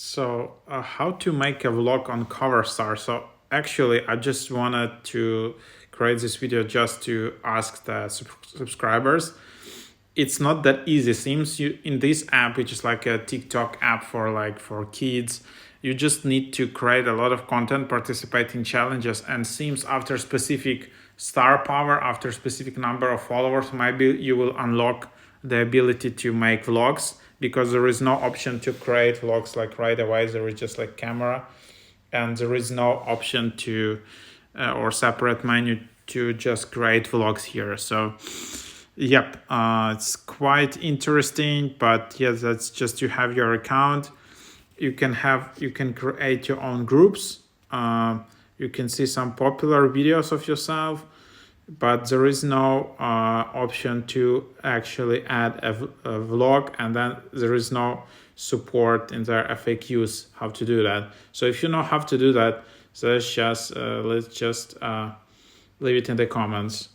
So, how to make a vlog on CoverStar? So, actually, I just wanted to create this video just to ask the subscribers. It's not that easy. Seems you in this app, which is like a TikTok app for kids. You just need to create a lot of content, participate in challenges, and seems after specific star power, after specific number of followers, maybe you will unlock the ability to make vlogs, because there is no option to create vlogs like right away. There is just like camera, and there is no option to or separate menu to just create vlogs here. So yep, it's quite interesting, but yes, that's just you have your account. You can create your own groups. You can see some popular videos of yourself, but there is no option to actually add a vlog, and then there is no support in their FAQs how to do that. So if you know how to do that, so let's just leave it in the comments.